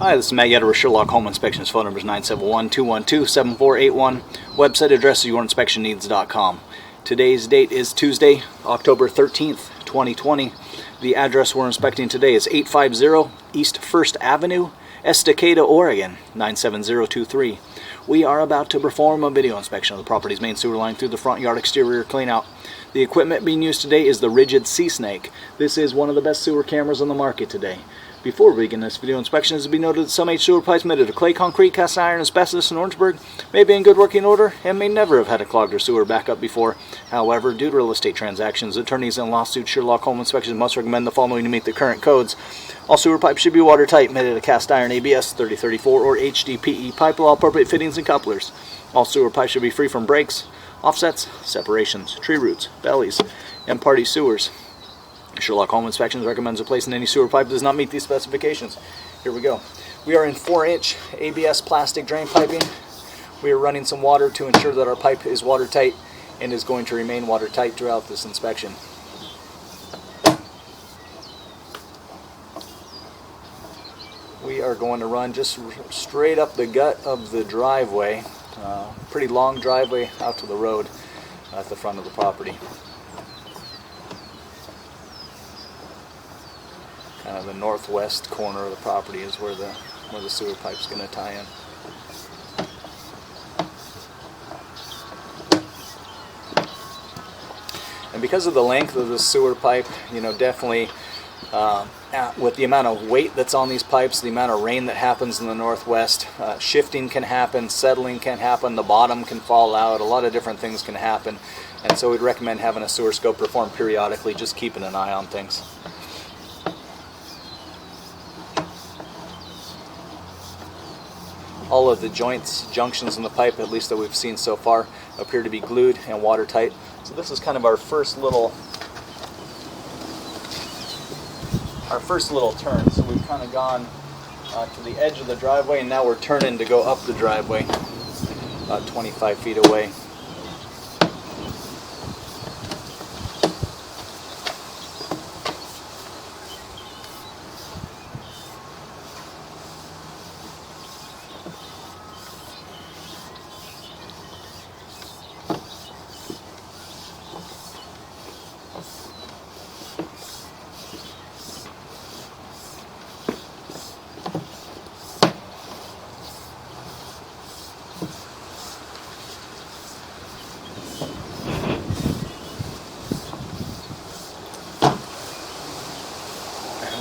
Hi, this is Matt Yetter with Sherlock Home Inspections. Phone number is 971-212-7481. Website address is yourinspectionneeds.com. Today's date is Tuesday, October 13th, 2020. The address we're inspecting today is 850 East 1st Avenue, Estacada, Oregon, 97023. We are about to perform a video inspection of the property's main sewer line through the front yard exterior cleanout. The equipment being used today is the Rigid Sea Snake. This is one of the best sewer cameras on the market today. Before we begin this video inspection, it is to be noted that some H sewer pipes made of clay, concrete, cast iron, asbestos, and Orangeburg may be in good working order and may never have had a clogged or sewer backup before. However, due to real estate transactions, attorneys, and lawsuits, Sherlock Home Inspections must recommend the following to meet the current codes. All sewer pipes should be watertight, made out of cast iron, ABS 3034 or HDPE pipe with all appropriate fittings and couplers. All sewer pipes should be free from breaks, offsets, separations, tree roots, bellies, and party sewers. Sherlock Home Inspections recommends replacing any sewer pipe that does not meet these specifications. Here we go. We are in 4-inch ABS plastic drain piping. We are running some water to ensure that our pipe is watertight and is going to remain watertight throughout this inspection. We are going to run just straight up the gut of the driveway. Pretty long driveway out to the road at the front of the property. Kind of the northwest corner of the property is where the sewer pipe's going to tie in. And because of the length of the sewer pipe, definitely with the amount of weight that's on these pipes, the amount of rain that happens in the northwest, shifting can happen, settling can happen, the bottom can fall out, a lot of different things can happen. And so we'd recommend having a sewer scope performed periodically, just keeping an eye on things. All of the junctions in the pipe, at least that we've seen so far, appear to be glued and watertight. So this is kind of our first little turn. So we've kind of gone to the edge of the driveway, and now we're turning to go up the driveway about 25 feet away.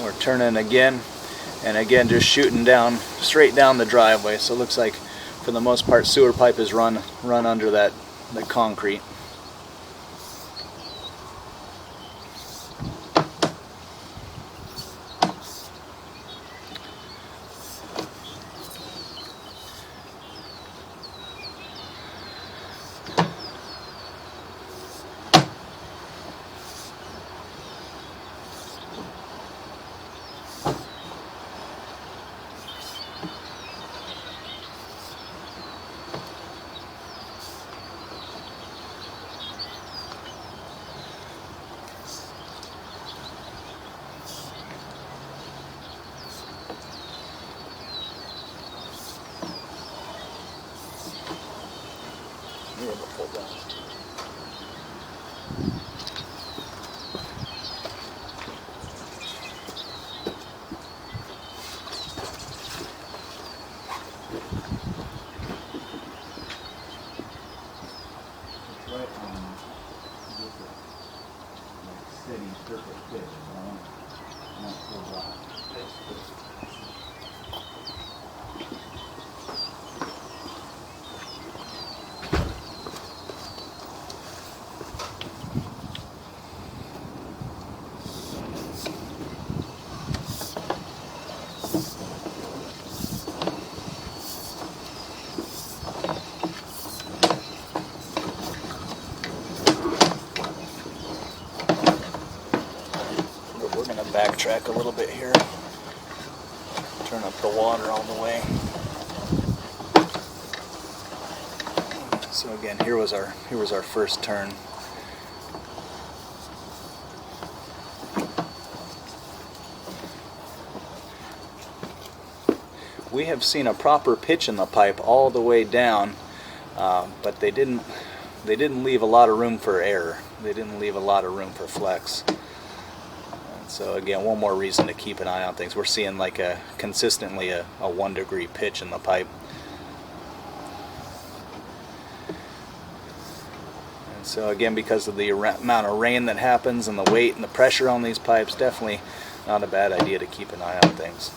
We're turning again, and again just shooting down, straight down the driveway. So it looks like for the most part sewer pipe is run under the concrete. Backtrack a little bit here, turn up the water all the way. So again, here was our first turn. we have seen a proper pitch in the pipe all the way down, but they didn't leave a lot of room for error. They didn't leave a lot of room for flex. And so again, one more reason to keep an eye on things. We're seeing like consistently a 1 degree pitch in the pipe. And so again, because of the amount of rain that happens and the weight and the pressure on these pipes, definitely not a bad idea to keep an eye on things.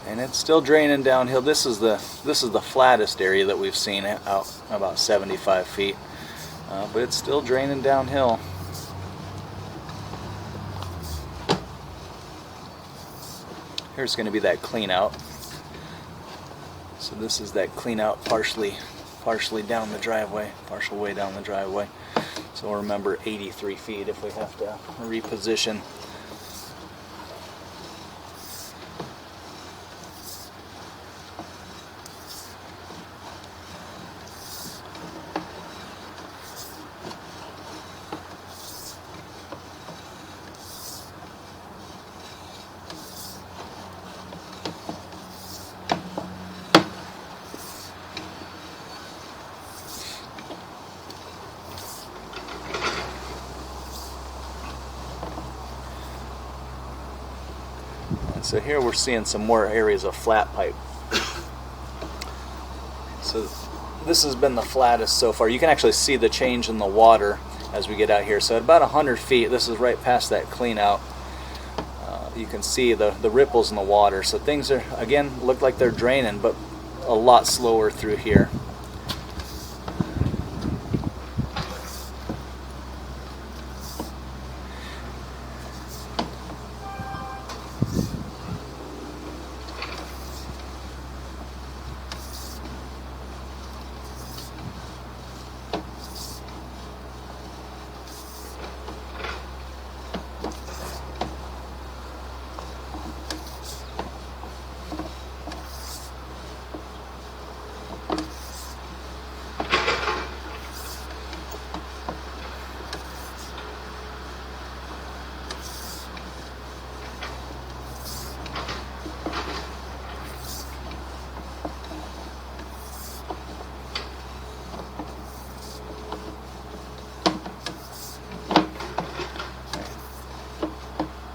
And it's still draining downhill. This is the flattest area that we've seen out about 75 feet, but it's still draining downhill. Here's going to be that clean out. So this is that clean out partially down the driveway, partial way down the driveway. So remember 83 feet if we have to reposition. So here we're seeing some more areas of flat pipe. So this has been the flattest so far. You can actually see the change in the water as we get out here. So at about 100 feet, this is right past that clean out. You can see the ripples in the water. So things are, again, look like they're draining, but a lot slower through here.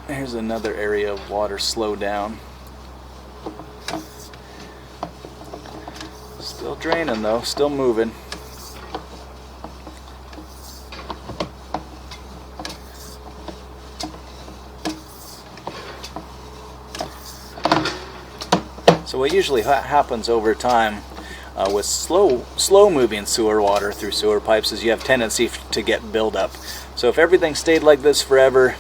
Here's another area of water slow down. Still draining though, still moving. So what usually happens over time with slow moving sewer water through sewer pipes is you have tendency to get buildup. So if everything stayed like this forever,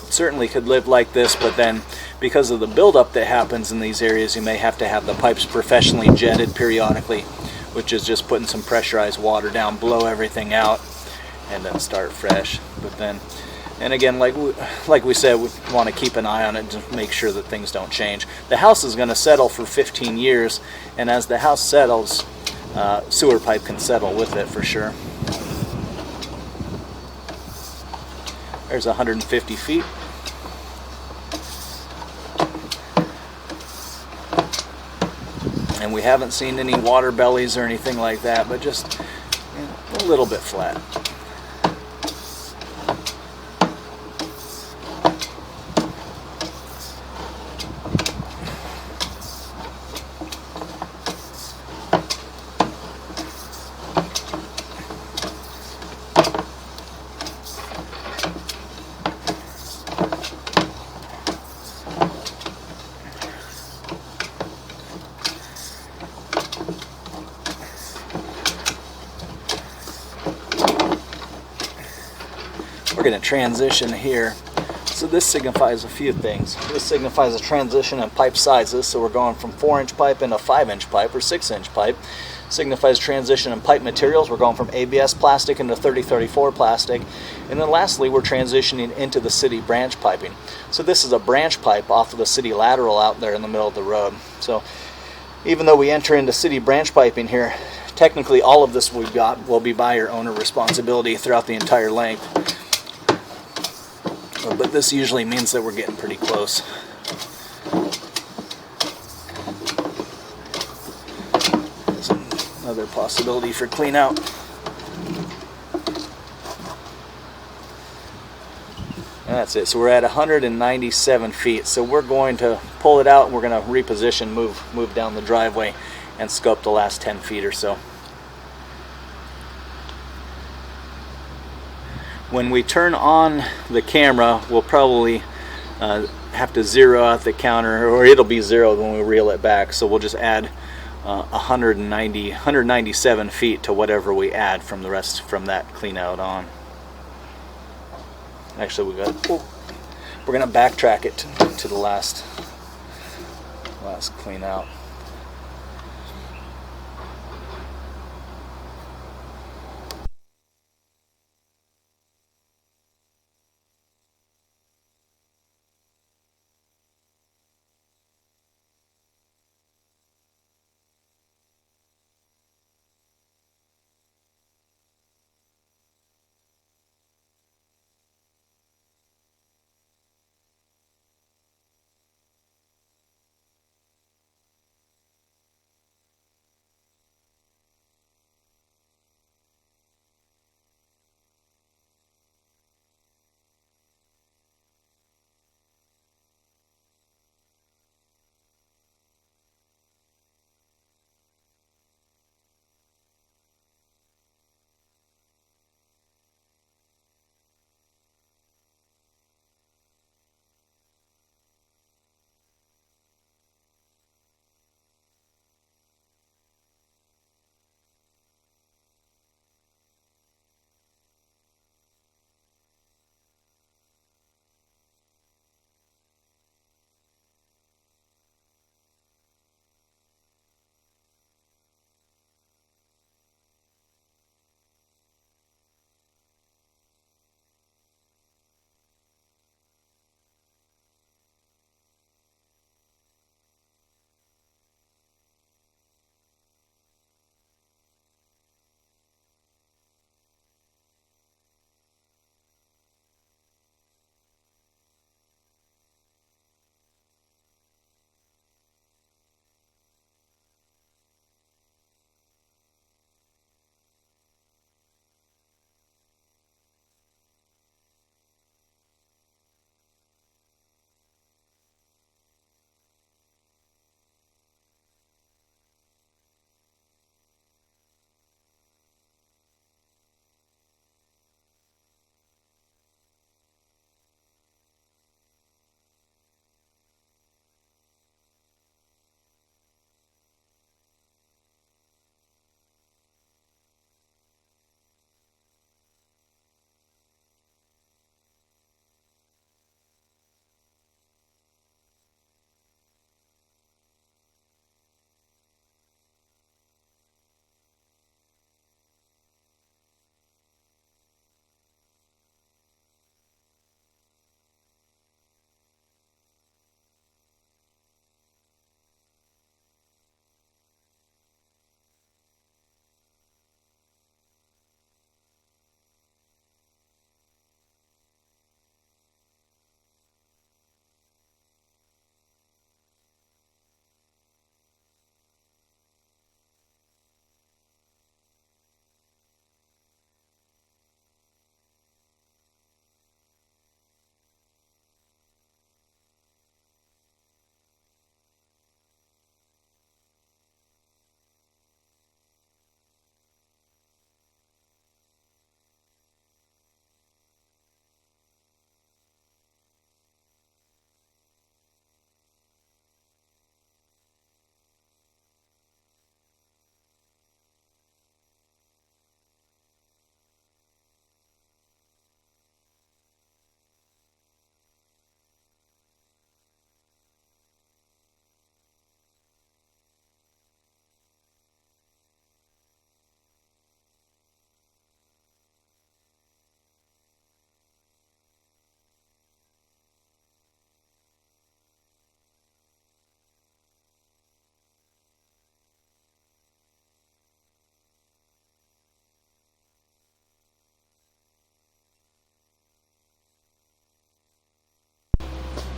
certainly could live like this, but then because of the buildup that happens in these areas, you may have to have the pipes professionally jetted periodically, which is just putting some pressurized water down, blow everything out, and then start fresh. But then, and again, like we said, we want to keep an eye on it to make sure that things don't change. The house is going to settle for 15 years, and as the house settles, sewer pipe can settle with it for sure. There's 150 feet. And we haven't seen any water bellies or anything like that, but just a little bit flat. We're going to transition here. So this signifies a few things. This signifies a transition in pipe sizes. So we're going from 4-inch pipe into 5-inch pipe or 6-inch pipe. Signifies transition in pipe materials. We're going from ABS plastic into 3034 plastic. And then lastly, we're transitioning into the city branch piping. So this is a branch pipe off of the city lateral out there in the middle of the road. So even though we enter into city branch piping here, technically all of this we've got will be buyer owner responsibility throughout the entire length. But this usually means that we're getting pretty close. There's another possibility for clean out. And that's it. So we're at 197 feet. So we're going to pull it out and we're going to reposition, move down the driveway and scope the last 10 feet or so. When we turn on the camera, we'll probably have to zero out the counter, or it'll be zeroed when we reel it back. So we'll just add 197 feet to whatever we add from the rest from that clean out on. Actually, we're going to backtrack it to the last clean out.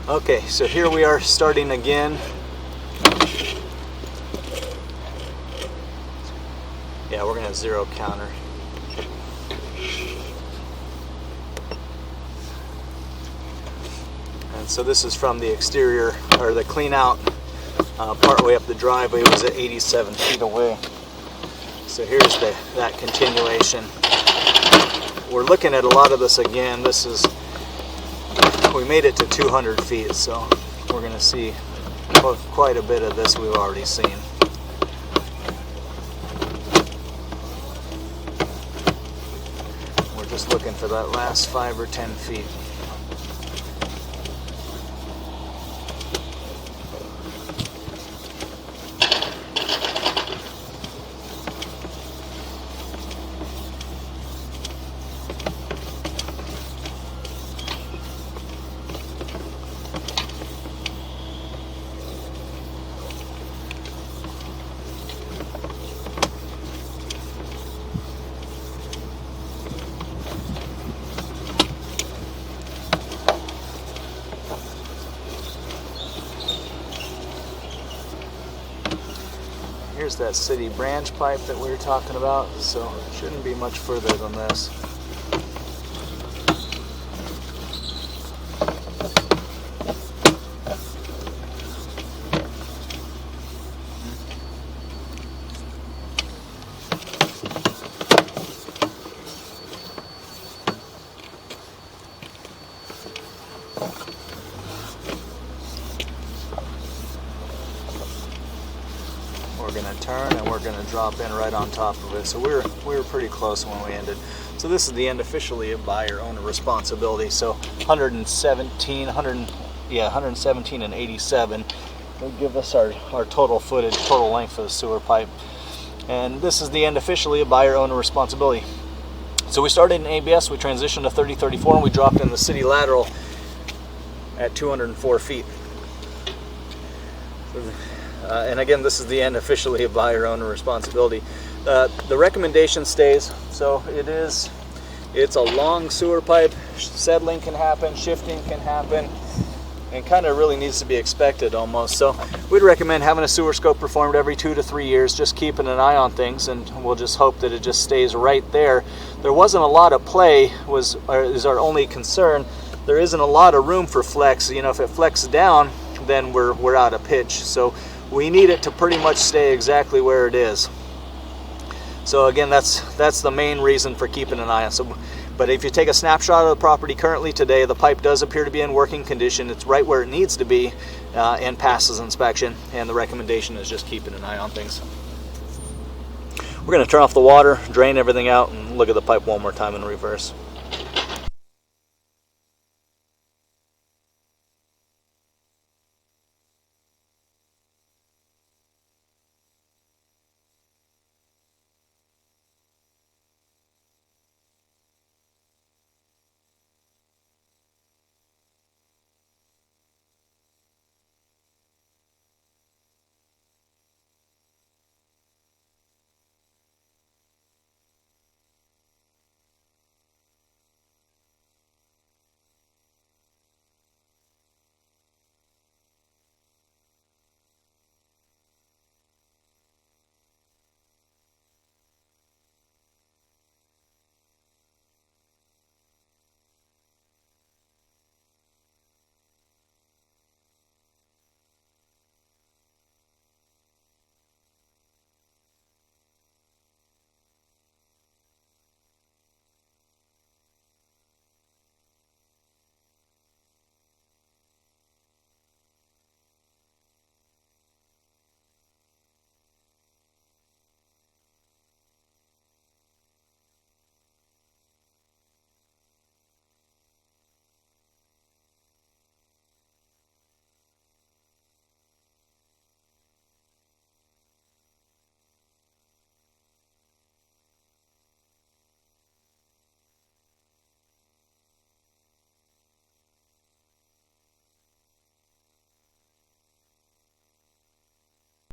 Okay, so here we are starting again. Yeah, we're gonna zero counter. And so this is from the exterior, or the clean out, partway up the driveway. It was at 87 feet away. So here's that continuation. We're looking at a lot of this again. This is, we made it to 200 feet, so we're going to see quite a bit of this we've already seen. We're just looking for that last 5 or 10 feet. Here's that city branch pipe that we were talking about, so it shouldn't be much further than this. We're going to turn and we're going to drop in right on top of it. So we were pretty close when we ended. So this is the end officially of buyer owner responsibility. So 117 and 87 will give us our total footage, total length of the sewer pipe. And this is the end officially of buyer owner responsibility. So we started in ABS, we transitioned to 3034, and we dropped in the city lateral at 204 feet. And again, this is the end officially of buyer owner responsibility. The recommendation stays. So it's a long sewer pipe. Settling can happen, shifting can happen, and kind of really needs to be expected almost. So we'd recommend having a sewer scope performed every 2 to 3 years, just keeping an eye on things, and we'll just hope that it just stays right there. There wasn't a lot of play, is our only concern. There isn't a lot of room for flex. You know, if it flexes down, then we're out of pitch. So we need it to pretty much stay exactly where it is. So again, that's the main reason for keeping an eye on. So, but if you take a snapshot of the property currently today, the pipe does appear to be in working condition. It's right where it needs to be and passes inspection. And the recommendation is just keeping an eye on things. We're going to turn off the water, drain everything out, and look at the pipe one more time in reverse.